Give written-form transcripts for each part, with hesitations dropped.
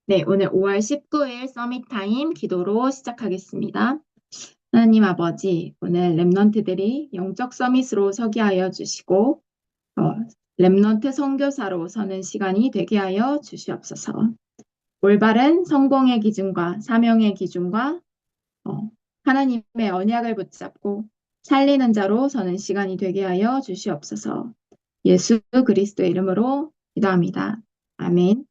네, 오늘 5월 19일 서밋타임 기도로 시작하겠습니다. 하나님 아버지, 오늘 렘넌트들이 영적 서밋으로 서게 하여 주시고, 어, 렘넌트 선교사로 서는 시간이 되게 하여 주시옵소서. 올바른 성공의 기준과 사명의 기준과 어, 하나님의 언약을 붙잡고 살리는 자로 서는 시간이 되게 하여 주시옵소서. 예수 그리스도의 이름으로 기도합니다. 아멘.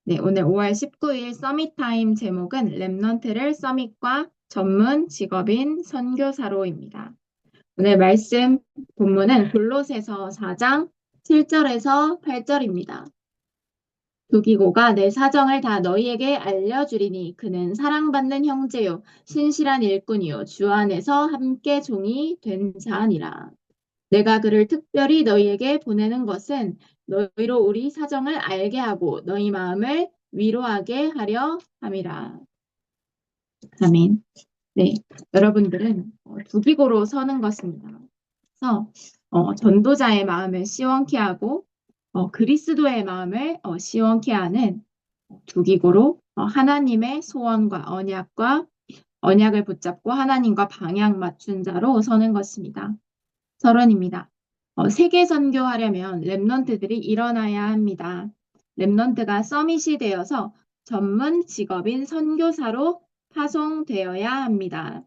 네, 오늘 5월 19일 서밋타임 제목은 렘넌트를 서밋과 전문 직업인 선교사로입니다. 오늘 말씀 본문은 골로새서 4장 7절에서 8절입니다. 두기고가 내 사정을 다 너희에게 알려주리니 그는 사랑받는 형제요 신실한 일꾼이요 주 안에서 함께 종이 된 자니라. 내가 그를 특별히 너희에게 보내는 것은 너희로 우리 사정을 알게 하고 너희 마음을 위로하게 하려 함이라. 아멘. 네, 여러분들은 두기고로 서는 것입니다. 그래서 전도자의 마음을 시원케 하고 그리스도의 마음을 시원케 하는 두기고로 하나님의 소원과 언약과 언약을 붙잡고 하나님과 방향 맞춘 자로 서는 것입니다. 서론입니다. 세계 선교하려면 랩넌트들이 일어나야 합니다. 랩넌트가 서밋이 되어서 전문 직업인 선교사로 파송되어야 합니다.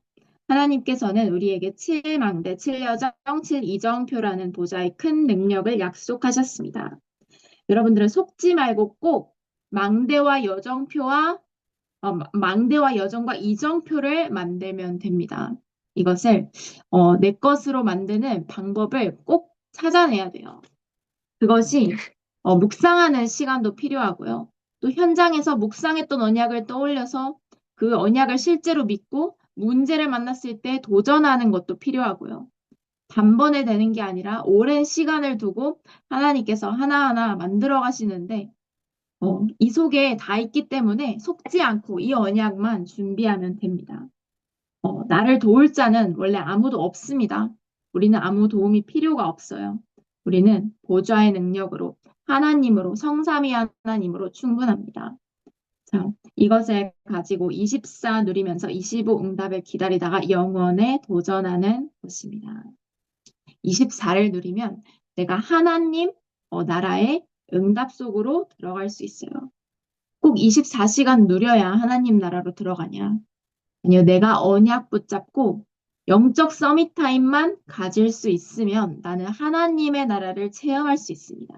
하나님께서는 우리에게 7망대, 7여정, 7이정표라는 보좌의 큰 능력을 약속하셨습니다. 여러분들은 속지 말고 꼭 망대와 여정표와 망대와 여정과 이정표를 만들면 됩니다. 이것을 내 것으로 만드는 방법을 꼭 찾아내야 돼요. 그것이 묵상하는 시간도 필요하고요. 또 현장에서 묵상했던 언약을 떠올려서 그 언약을 실제로 믿고 문제를 만났을 때 도전하는 것도 필요하고요. 단번에 되는 게 아니라 오랜 시간을 두고 하나님께서 하나하나 만들어 가시는데 이 속에 다 있기 때문에 속지 않고 이 언약만 준비하면 됩니다. 나를 도울 자는 원래 아무도 없습니다. 우리는 아무 도움이 필요가 없어요. 우리는 보좌의 능력으로 하나님으로 성삼위 하나님으로 충분합니다. 자, 이것을 가지고 24 누리면서 25 응답을 기다리다가 영원에 도전하는 것입니다. 24를 누리면 내가 하나님 나라의 응답 속으로 들어갈 수 있어요. 꼭 24시간 누려야 하나님 나라로 들어가냐? 아니요, 내가 언약 붙잡고 영적 서밋 타임만 가질 수 있으면 나는 하나님의 나라를 체험할 수 있습니다.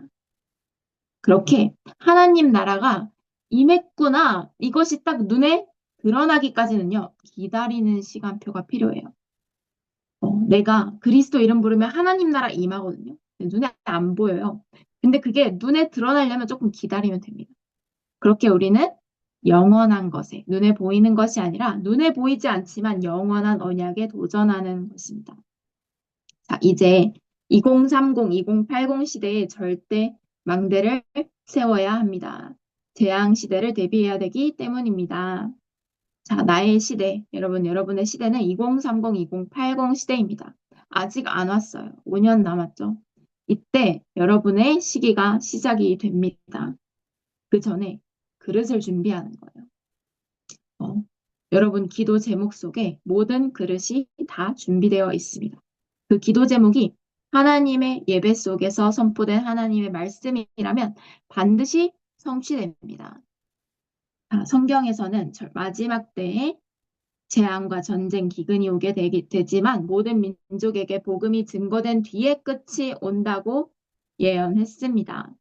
그렇게 하나님 나라가 임했구나. 이것이 딱 눈에 드러나기까지는요, 기다리는 시간표가 필요해요. 내가 그리스도 이름 부르면 하나님 나라 임하거든요. 눈에 안 보여요. 근데 그게 눈에 드러나려면 조금 기다리면 됩니다. 그렇게 우리는 영원한 것에, 눈에 보이는 것이 아니라 눈에 보이지 않지만 영원한 언약에 도전하는 것입니다. 자, 이제 2030, 2080 시대에 절대 망대를 세워야 합니다. 재앙 시대를 대비해야 되기 때문입니다. 자, 나의 시대, 여러분의 시대는 2030, 2080 시대입니다. 아직 안 왔어요. 5년 남았죠. 이때 여러분의 시기가 시작이 됩니다. 그 전에 그릇을 준비하는 거예요. 어, 여러분 기도 제목 속에 모든 그릇이 다 준비되어 있습니다. 그 기도 제목이 하나님의 예배 속에서 선포된 하나님의 말씀이라면 반드시 성취됩니다. 성경에서는 마지막 때에 재앙과 전쟁, 기근이 오게 되지만 모든 민족에게 복음이 증거된 뒤에 끝이 온다고 예언했습니다.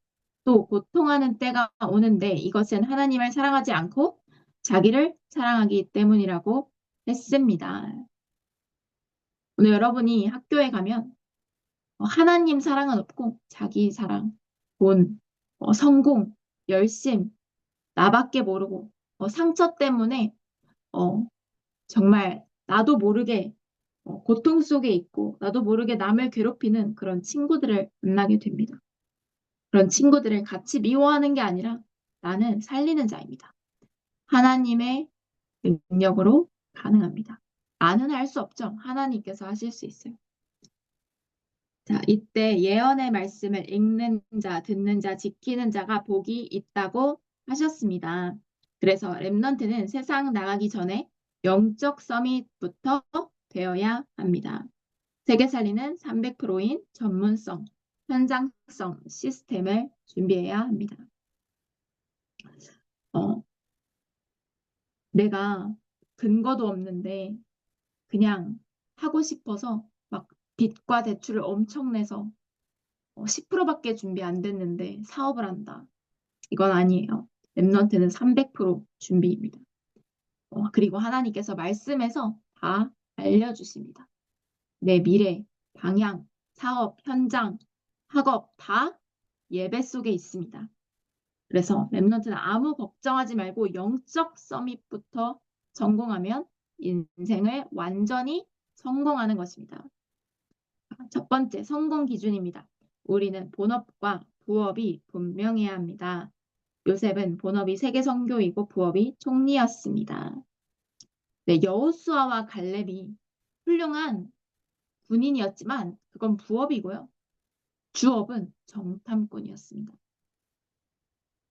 또 고통하는 때가 오는데 이것은 하나님을 사랑하지 않고 자기를 사랑하기 때문이라고 했습니다. 오늘 여러분이 학교에 가면 하나님 사랑은 없고 자기 사랑, 돈, 성공, 열심, 나밖에 모르고 상처 때문에 어, 정말 나도 모르게 고통 속에 있고 나도 모르게 남을 괴롭히는 그런 친구들을 만나게 됩니다. 그런 친구들을 같이 미워하는 게 아니라 나는 살리는 자입니다. 하나님의 능력으로 가능합니다. 나는 할 수 없죠. 하나님께서 하실 수 있어요. 자, 이때 예언의 말씀을 읽는 자, 듣는 자, 지키는 자가 복이 있다고 하셨습니다. 그래서 랩넌트는 세상 나가기 전에 영적 서밋부터 되어야 합니다. 세계 살리는 300%인 전문성, 현장성 시스템을 준비해야 합니다. 어, 내가 근거도 없는데 그냥 하고 싶어서 막 빚과 대출을 엄청 내서 10%밖에 준비 안 됐는데 사업을 한다. 이건 아니에요. 랩넌트는 300% 준비입니다. 그리고 하나님께서 말씀에서 다 알려주십니다. 내 미래, 방향, 사업, 현장, 학업 다 예배 속에 있습니다. 그래서 랩넌트는 아무 걱정하지 말고 영적 서밋부터 성공하면 인생을 완전히 성공하는 것입니다. 첫 번째, 성공 기준입니다. 우리는 본업과 부업이 분명해야 합니다. 요셉은 본업이 세계 선교이고 부업이 총리였습니다. 네, 여호수아와 갈렙이 훌륭한 군인이었지만 그건 부업이고요. 주업은 정탐꾼이었습니다.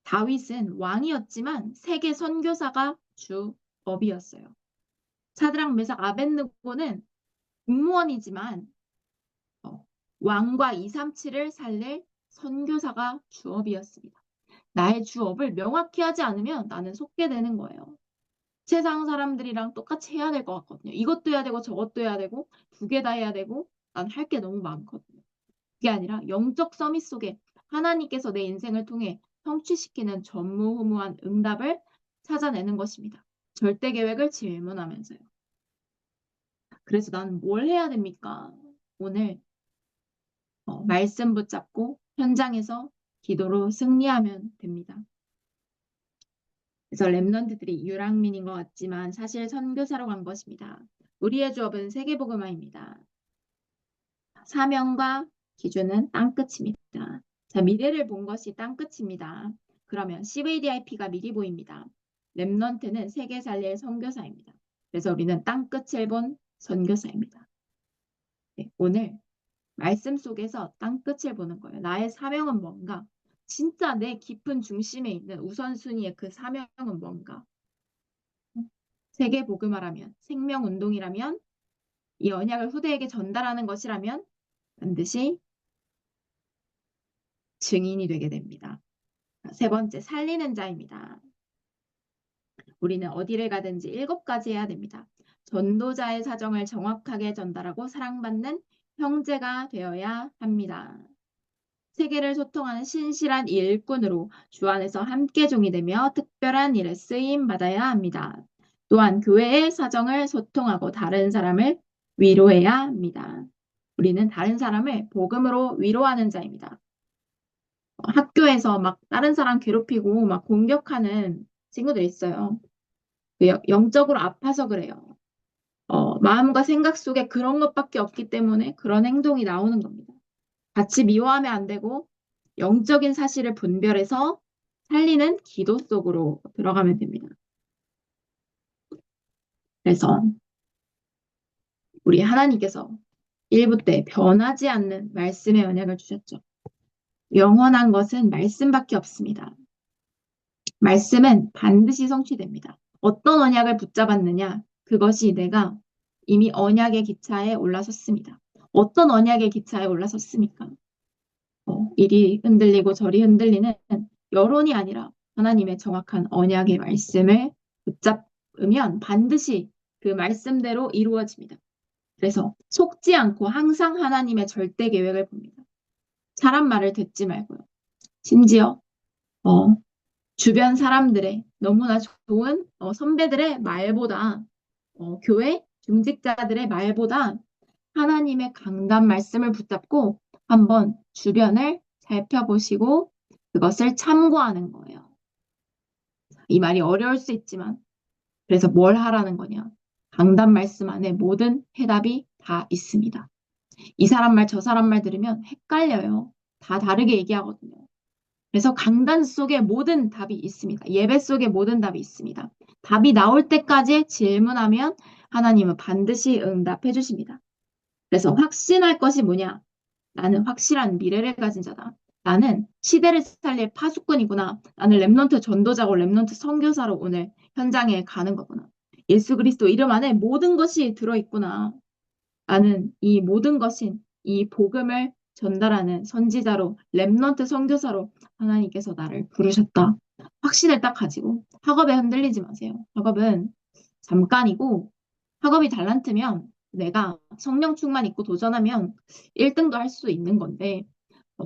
다윗은 왕이었지만 세계 선교사가 주업이었어요. 사드락 메삭 아벳느고는 공무원이지만 왕과 237을 살릴 선교사가 주업이었습니다. 나의 주업을 명확히 하지 않으면 나는 속게 되는 거예요. 세상 사람들이랑 똑같이 해야 될 것 같거든요. 이것도 해야 되고 저것도 해야 되고 두 개 다 해야 되고 난 할 게 너무 많거든요. 그게 아니라 영적 서밋 속에 하나님께서 내 인생을 통해 성취시키는 전무후무한 응답을 찾아내는 것입니다. 절대 계획을 질문하면서요. 그래서 나는 뭘 해야 됩니까? 오늘 말씀 붙잡고 현장에서 기도로 승리하면 됩니다. 그래서 랩런트들이 유랑민인 것 같지만 사실 선교사로 간 것입니다. 우리의 주업은 세계복음화입니다. 사명과 기준은 땅끝입니다. 자, 미래를 본 것이 땅끝입니다. 그러면 CVDIP가 미리 보입니다. 랩넌트는 세계 살릴 선교사입니다. 그래서 우리는 땅끝을 본 선교사입니다. 네, 오늘 말씀 속에서 땅끝을 보는 거예요. 나의 사명은 뭔가? 진짜 내 깊은 중심에 있는 우선순위의 그 사명은 뭔가? 세계 복음화라면, 생명운동이라면, 이 언약을 후대에게 전달하는 것이라면 반드시 증인이 되게 됩니다. 세 번째, 살리는 자입니다. 우리는 어디를 가든지 7가지 해야 됩니다. 전도자의 사정을 정확하게 전달하고 사랑받는 형제가 되어야 합니다. 세계를 소통하는 신실한 일꾼으로 주 안에서 함께 종이 되며 특별한 일에 쓰임 받아야 합니다. 또한 교회의 사정을 소통하고 다른 사람을 위로해야 합니다. 우리는 다른 사람을 복음으로 위로하는 자입니다. 학교에서 막 다른 사람 괴롭히고 막 공격하는 친구들 있어요. 영적으로 아파서 그래요. 마음과 생각 속에 그런 것밖에 없기 때문에 그런 행동이 나오는 겁니다. 같이 미워하면 안 되고 영적인 사실을 분별해서 살리는 기도 속으로 들어가면 됩니다. 그래서 우리 하나님께서 일부 때 변하지 않는 말씀의 언약을 주셨죠. 영원한 것은 말씀밖에 없습니다. 말씀은 반드시 성취됩니다. 어떤 언약을 붙잡았느냐? 그것이 내가 이미 언약의 기차에 올라섰습니다. 어떤 언약의 기차에 올라섰습니까? 이리 흔들리고 저리 흔들리는 여론이 아니라 하나님의 정확한 언약의 말씀을 붙잡으면 반드시 그 말씀대로 이루어집니다. 그래서 속지 않고 항상 하나님의 절대 계획을 봅니다. 사람 말을 듣지 말고요. 심지어 주변 사람들의 너무나 좋은 선배들의 말보다 교회 중직자들의 말보다 하나님의 강단 말씀을 붙잡고 한번 주변을 살펴보시고 그것을 참고하는 거예요. 이 말이 어려울 수 있지만 그래서 뭘 하라는 거냐? 강단 말씀 안에 모든 해답이 다 있습니다. 이 사람 말, 저 사람 말 들으면 헷갈려요. 다 다르게 얘기하거든요. 그래서 강단 속에 모든 답이 있습니다. 예배 속에 모든 답이 있습니다. 답이 나올 때까지 질문하면 하나님은 반드시 응답해 주십니다. 그래서 확신할 것이 뭐냐? 나는 확실한 미래를 가진 자다. 나는 시대를 살릴 파수꾼이구나. 나는 렘넌트 전도자고 렘넌트 선교사로 오늘 현장에 가는 거구나. 예수 그리스도 이름 안에 모든 것이 들어있구나. 나는 이 모든 것인 이 복음을 전달하는 선지자로 렘넌트 선교사로 하나님께서 나를 부르셨다. 확신을 딱 가지고 학업에 흔들리지 마세요. 학업은 잠깐이고 학업이 달란트면 내가 성령 충만 있고 도전하면 1등도 할 수 있는 건데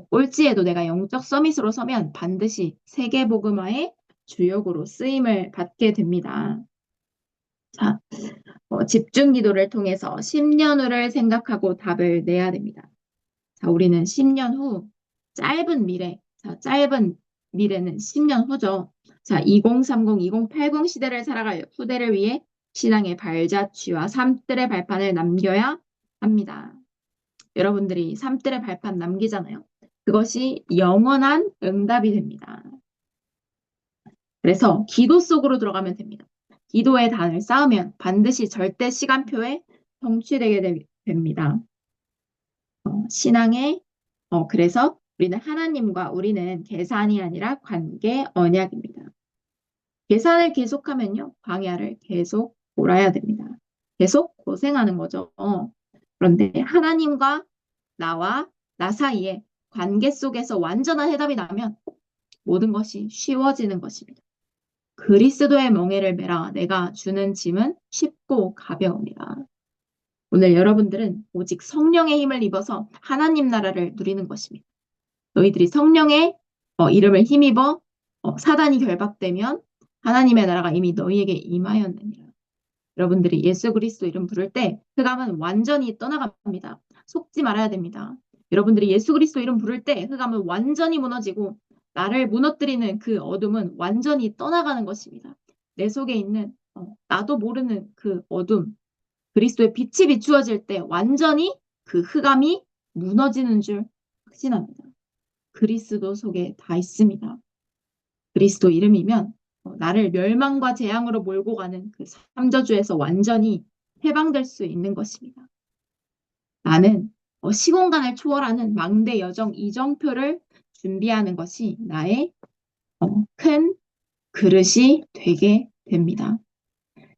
꼴찌에도 내가 영적 서밋으로 서면 반드시 세계 복음화의 주역으로 쓰임을 받게 됩니다. 자, 집중 기도를 통해서 10년 후를 생각하고 답을 내야 됩니다. 자, 우리는 10년 후, 짧은 미래, 자, 짧은 미래는 10년 후죠. 자, 2030, 2080 시대를 살아갈 후대를 위해 신앙의 발자취와 삶들의 발판을 남겨야 합니다. 여러분들이 삶들의 발판 남기잖아요. 그것이 영원한 응답이 됩니다. 그래서 기도 속으로 들어가면 됩니다. 기도의 단을 쌓으면 반드시 절대 시간표에 성취되게 됩니다. 신앙의 그래서 우리는 하나님과 우리는 계산이 아니라 관계 언약입니다. 계산을 계속하면요, 광야를 계속 돌아야 됩니다. 계속 고생하는 거죠. 그런데 하나님과 나와 나 사이에 관계 속에서 완전한 해답이 나면 모든 것이 쉬워지는 것입니다. 그리스도의 멍에를 메라 내가 주는 짐은 쉽고 가벼웁니다. 오늘 여러분들은 오직 성령의 힘을 입어서 하나님 나라를 누리는 것입니다. 너희들이 성령의 이름을 힘입어 사단이 결박되면 하나님의 나라가 이미 너희에게 임하였느니라. 여러분들이 예수 그리스도 이름 부를 때 흑암은 완전히 떠나갑니다. 속지 말아야 됩니다. 여러분들이 예수 그리스도 이름 부를 때 흑암은 완전히 무너지고 나를 무너뜨리는 그 어둠은 완전히 떠나가는 것입니다. 내 속에 있는 나도 모르는 그 어둠, 그리스도의 빛이 비추어질 때 완전히 그 흑암이 무너지는 줄 확신합니다. 그리스도 속에 다 있습니다. 그리스도 이름이면 나를 멸망과 재앙으로 몰고 가는 그 삼저주에서 완전히 해방될 수 있는 것입니다. 나는 시공간을 초월하는 망대 여정 이정표를 준비하는 것이 나의 큰 그릇이 되게 됩니다.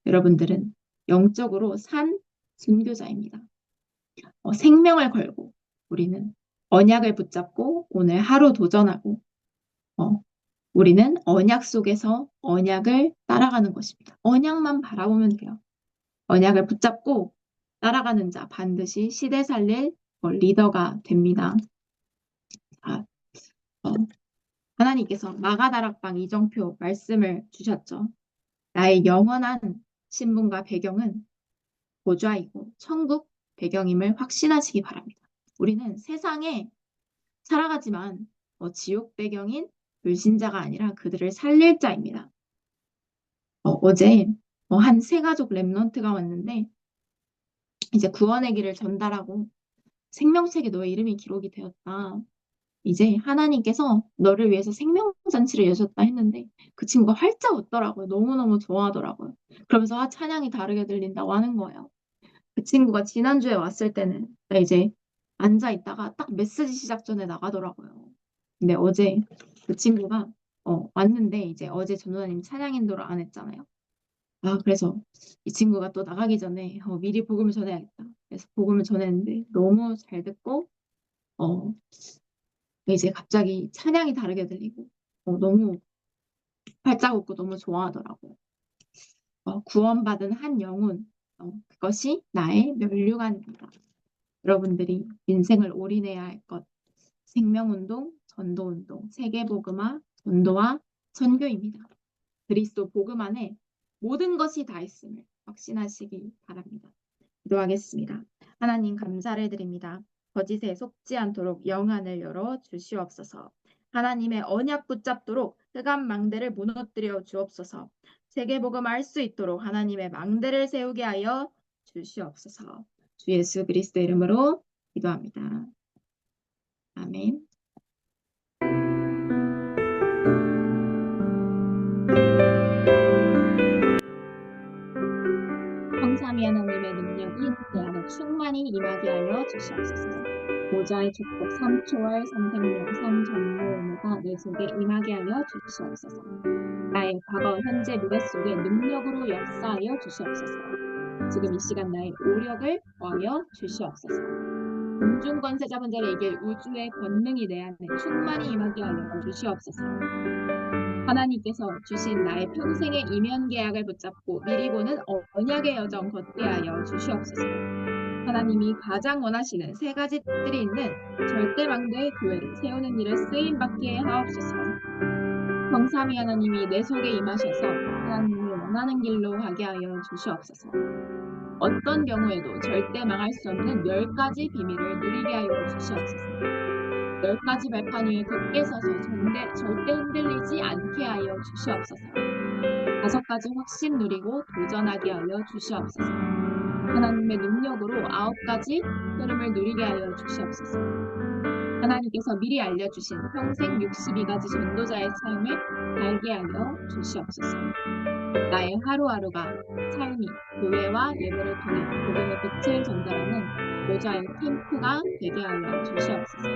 여러분들은 영적으로 산 순교자입니다. 생명을 걸고 우리는 언약을 붙잡고 오늘 하루 도전하고 우리는 언약 속에서 언약을 따라가는 것입니다. 언약만 바라보면 돼요. 언약을 붙잡고 따라가는 자 반드시 시대 살릴 리더가 됩니다. 자, 하나님께서 마가다락방 이정표 말씀을 주셨죠. 나의 영원한 신분과 배경은 보좌이고 천국 배경임을 확신하시기 바랍니다. 우리는 세상에 살아가지만 지옥 배경인 불신자가 아니라 그들을 살릴 자입니다. 어제 한 세 가족 랩런트가 왔는데 이제 구원의 길을 전달하고 생명책에 너의 이름이 기록이 되었다. 이제 하나님께서 너를 위해서 생명잔치를 여셨다 했는데 그 친구가 활짝 웃더라고요. 너무너무 좋아하더라고요. 그러면서 찬양이 다르게 들린다고 하는 거예요. 그 친구가 지난주에 왔을 때는 나 이제 앉아 있다가 딱 메시지 시작 전에 나가더라고요. 근데 어제 그 친구가 왔는데 이제 어제 전도사님 찬양 인도를 안 했잖아요. 그래서 이 친구가 또 나가기 전에 미리 복음을 전해야겠다. 그래서 복음을 전했는데 너무 잘 듣고 어, 이제 갑자기 찬양이 다르게 들리고 너무 활짝 웃고 너무 좋아하더라고요. 구원받은 한 영혼 그것이 나의 면류관입니다. 여러분들이 인생을 올인해야 할 것 생명운동, 전도운동, 세계복음화, 전도와 선교입니다. 그리스도 복음 안에 모든 것이 다 있음을 확신하시기 바랍니다. 기도하겠습니다. 하나님 감사를 드립니다. 거짓에 속지 않도록 영안을 열어 주시옵소서. 하나님의 언약 붙잡도록 흑암 망대를 무너뜨려 주옵소서. 세계복음 알 수 있도록 하나님의 망대를 세우게 하여 주시옵소서. 주 예수 그리스도 이름으로 기도합니다. 아멘. 성삼위 하나님의 능력이 내 안에 충만히 임하게 하여 주시옵소서. 보좌의 축복, 삼초월, 삼생명, 삼전무의무가 내 속에 임하게 하여 주시옵소서. 나의 과거, 현재, 미래 속에 능력으로 역사하여 주시옵소서. 지금 이 시간 나의 오력을 더하여 주시옵소서. 공중 권세자분들의 이길 우주의 권능이 내 안에 충만히 임하게 하여 주시옵소서. 하나님께서 주신 나의 평생의 이면 계약을 붙잡고 미리 보는 언약의 여정 걷게 하여 주시옵소서. 하나님이 가장 원하시는 세 가지 뜻들이 있는 절대망대의 교회를 세우는 일에 쓰임받게 하옵소서. 성삼위 하나님이 내 속에 임하셔서 하나님이 원하는 길로 가게 하여 주시옵소서. 어떤 경우에도 절대 망할 수 없는 10가지 비밀을 누리게 하여 주시옵소서. 10가지 발판 위에 굳게 서서 절대 흔들리지 않게 하여 주시옵소서. 5가지 확신 누리고 도전하게 하여 주시옵소서. 하나님의 능력으로 9가지 흐름을 누리게 하여 주시옵소서. 하나님께서 미리 알려주신 평생 62가지 전도자의 삶을 알게 하여 주시옵소서. 나의 하루하루가 삶이 교회와 예배를 통해 복음의 빛을 전달하는 보좌의 캠프가 되게 하여 주시옵소서.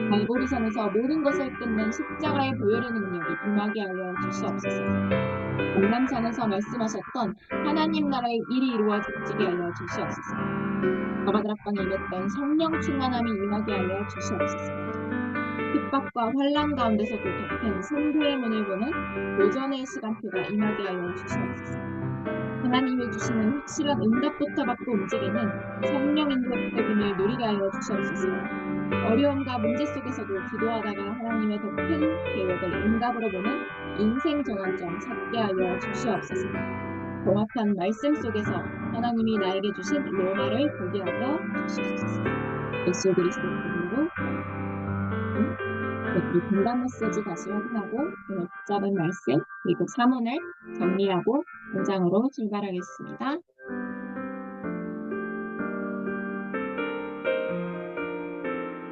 갈보리산에서 모든 것을 끊는 십자가의 보혈의 능력이 임하게 하여 주시옵소서. 월남산에서 말씀하셨던 하나님 나라의 일이 이루어지게 하여 주시옵소서. 가바드락방에 임했던 성령 충만함이 임하게 하여 주시옵소서. 핍박과 환란 가운데서도 덮인 선교의 문을 보는 도전의 시간표가 임하게 하여 주시옵소서. 하나님이 주시는 확실한 응답부터 받고 움직이는 성령 인도의 비밀을 누리게 하여 주시옵소서. 어려움과 문제 속에서도 기도하다가 하나님의 더 큰 계획을 응답으로 보는 인생 전환점 찾게 하여 주시옵소서. 정확한 말씀 속에서 하나님이 나에게 주신 로마를 보게 하여 주시옵소서. 예수 그리스도의 이름으로 이 분단 메시지 다시 확인하고 오늘 붙잡은 말씀 그리고 3원을 정리하고 문장으로 출발하겠습니다.